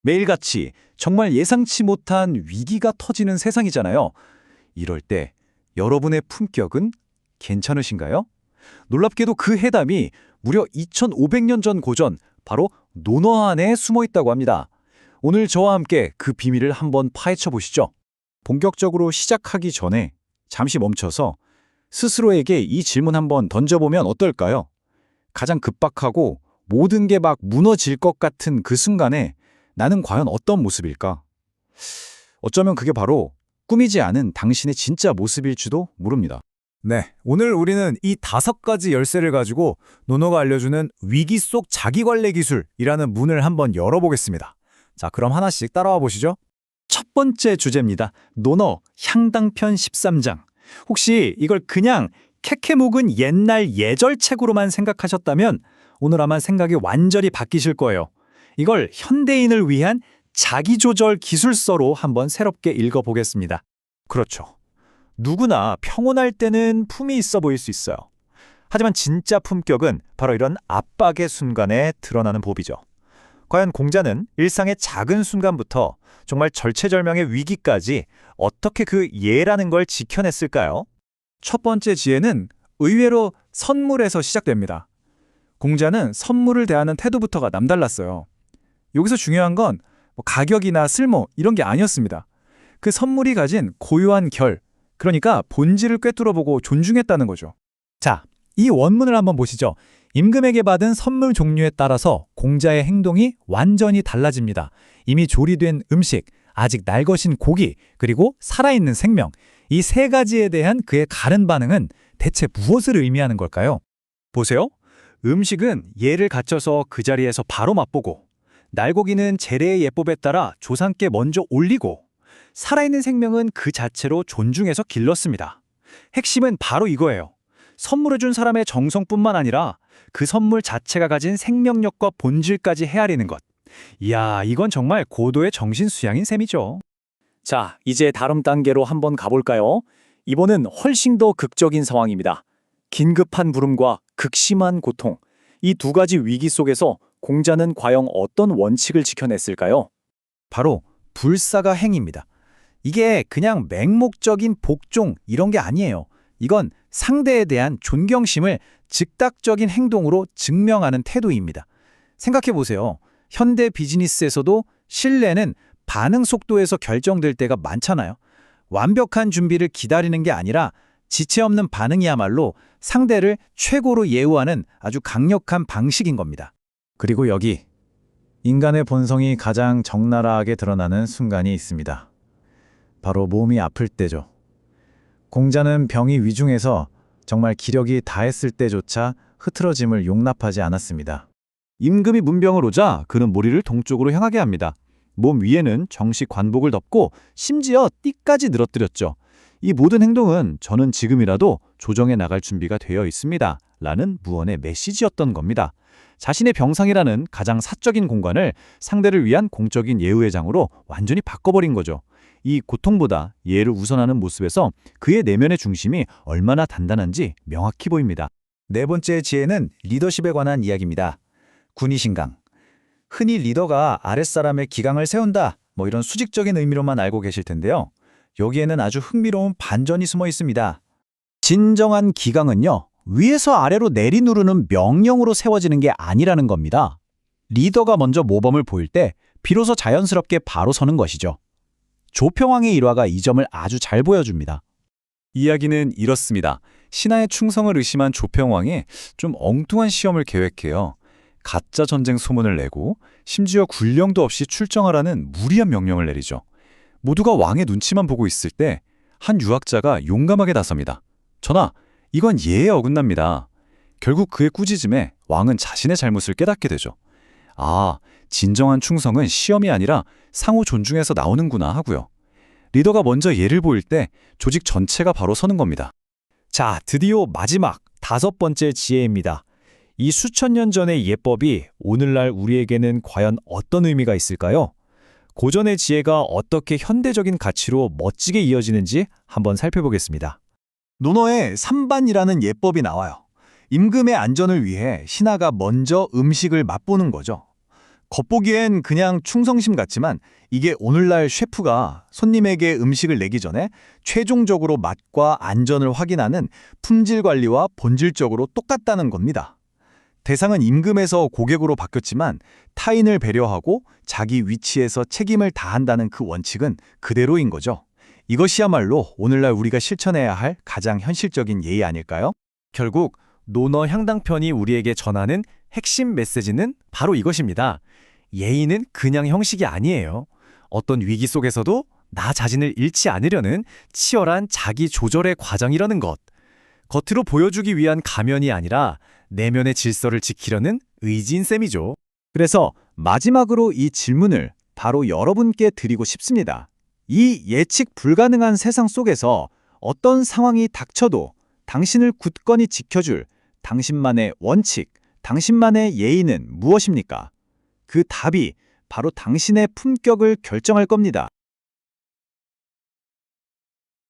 매일같이 정말 예상치 못한 위기가 터지는 세상이잖아요. 이럴 때 여러분의 품격은 괜찮으신가요? 놀랍게도 그 해담이 무려 2500년 전 고전, 바로 논어 안에 숨어 있다고 합니다. 오늘 저와 함께 그 비밀을 한번 파헤쳐 보시죠. 본격적으로 시작하기 전에 잠시 멈춰서 스스로에게 이 질문 한번 던져보면 어떨까요? 가장 급박하고 모든 게 막 무너질 것 같은 그 순간에 나는 과연 어떤 모습일까? 어쩌면 그게 바로 꾸미지 않은 당신의 진짜 모습일지도 모릅니다. 네, 오늘 우리는 이 5가지 열쇠를 가지고 노노가 알려주는 위기 속 자기관리 기술이라는 문을 한번 열어보겠습니다. 자, 그럼 하나씩 따라와 보시죠. 첫 번째 주제입니다. 논어 향당편 13장. 혹시 이걸 그냥 캐캐 묵은 옛날 예절책으로만 생각하셨다면 오늘 아마 생각이 완전히 바뀌실 거예요. 이걸 현대인을 위한 자기조절 기술서로 한번 새롭게 읽어보겠습니다. 그렇죠. 누구나 평온할 때는 품이 있어 보일 수 있어요. 하지만 진짜 품격은 바로 이런 압박의 순간에 드러나는 법이죠. 과연 공자는 일상의 작은 순간부터 정말 절체절명의 위기까지 어떻게 그 예라는 걸 지켜냈을까요? 첫 번째 지혜는 의외로 선물에서 시작됩니다. 공자는 선물을 대하는 태도부터가 남달랐어요. 여기서 중요한 건 가격이나 쓸모 이런 게 아니었습니다. 그 선물이 가진 고유한 결, 그러니까 본질을 꿰뚫어보고 존중했다는 거죠. 자, 이 원문을 한번 보시죠. 임금에게 받은 선물 종류에 따라서 공자의 행동이 완전히 달라집니다. 이미 조리된 음식, 아직 날것인 고기, 그리고 살아있는 생명, 이 3가지에 대한 그의 가른 반응은 대체 무엇을 의미하는 걸까요? 보세요. 음식은 예를 갖춰서 그 자리에서 바로 맛보고, 날고기는 재래의 예법에 따라 조상께 먼저 올리고, 살아있는 생명은 그 자체로 존중해서 길렀습니다. 핵심은 바로 이거예요. 선물해준 사람의 정성뿐만 아니라 그 선물 자체가 가진 생명력과 본질까지 헤아리는 것. 이야, 이건 정말 고도의 정신 수양인 셈이죠. 자, 이제 다음 단계로 한번 가볼까요? 이번은 훨씬 더 극적인 상황입니다. 긴급한 부름과 극심한 고통. 이 2가지 위기 속에서 공자는 과연 어떤 원칙을 지켜냈을까요? 바로 불사가 행입니다. 이게 그냥 맹목적인 복종 이런 게 아니에요. 이건 상대에 대한 존경심을 즉각적인 행동으로 증명하는 태도입니다. 생각해 보세요. 현대 비즈니스에서도 신뢰는 반응 속도에서 결정될 때가 많잖아요. 완벽한 준비를 기다리는 게 아니라 지체 없는 반응이야말로 상대를 최고로 예우하는 아주 강력한 방식인 겁니다. 그리고 여기 인간의 본성이 가장 적나라하게 드러나는 순간이 있습니다. 바로 몸이 아플 때죠. 공자는 병이 위중해서 정말 기력이 다했을 때조차 흐트러짐을 용납하지 않았습니다. 임금이 문병을 오자 그는 머리를 동쪽으로 향하게 합니다. 몸 위에는 정식 관복을 덮고 심지어 띠까지 늘어뜨렸죠. 이 모든 행동은 저는 지금이라도 조정해 나갈 준비가 되어 있습니다. 라는 무언의 메시지였던 겁니다. 자신의 병상이라는 가장 사적인 공간을 상대를 위한 공적인 예우의 장으로 완전히 바꿔버린 거죠. 이 고통보다 예를 우선하는 모습에서 그의 내면의 중심이 얼마나 단단한지 명확히 보입니다. 4번째 지혜는 리더십에 관한 이야기입니다. 군의신강. 흔히 리더가 아랫사람의 기강을 세운다, 이런 수직적인 의미로만 알고 계실 텐데요. 여기에는 아주 흥미로운 반전이 숨어 있습니다. 진정한 기강은요, 위에서 아래로 내리누르는 명령으로 세워지는 게 아니라는 겁니다. 리더가 먼저 모범을 보일 때 비로소 자연스럽게 바로 서는 것이죠. 조평왕의 일화가 이 점을 아주 잘 보여줍니다. 이야기는 이렇습니다. 신하의 충성을 의심한 조평왕이 좀 엉뚱한 시험을 계획해요. 가짜 전쟁 소문을 내고 심지어 군령도 없이 출정하라는 무리한 명령을 내리죠. 모두가 왕의 눈치만 보고 있을 때 한 유학자가 용감하게 나섭니다. 전하, 이건 예에 어긋납니다. 결국 그의 꾸짖음에 왕은 자신의 잘못을 깨닫게 되죠. 아, 진정한 충성은 시험이 아니라 상호 존중에서 나오는구나 하고요. 리더가 먼저 예를 보일 때 조직 전체가 바로 서는 겁니다. 자, 드디어 마지막 5번째 지혜입니다. 이 수천 년 전의 예법이 오늘날 우리에게는 과연 어떤 의미가 있을까요? 고전의 지혜가 어떻게 현대적인 가치로 멋지게 이어지는지 한번 살펴보겠습니다. 논어에 삼반이라는 예법이 나와요. 임금의 안전을 위해 신하가 먼저 음식을 맛보는 거죠. 겉보기엔 그냥 충성심 같지만 이게 오늘날 셰프가 손님에게 음식을 내기 전에 최종적으로 맛과 안전을 확인하는 품질 관리와 본질적으로 똑같다는 겁니다. 대상은 임금에서 고객으로 바뀌었지만 타인을 배려하고 자기 위치에서 책임을 다한다는 그 원칙은 그대로인 거죠. 이것이야말로 오늘날 우리가 실천해야 할 가장 현실적인 예의 아닐까요? 결국 노너 향당편이 우리에게 전하는 핵심 메시지는 바로 이것입니다. 예의는 그냥 형식이 아니에요. 어떤 위기 속에서도 나 자신을 잃지 않으려는 치열한 자기 조절의 과정이라는 것. 겉으로 보여주기 위한 가면이 아니라 내면의 질서를 지키려는 의지인 셈이죠. 그래서 마지막으로 이 질문을 바로 여러분께 드리고 싶습니다. 이 예측 불가능한 세상 속에서 어떤 상황이 닥쳐도 당신을 굳건히 지켜줄 당신만의 원칙, 당신만의 예의는 무엇입니까? 그 답이 바로 당신의 품격을 결정할 겁니다.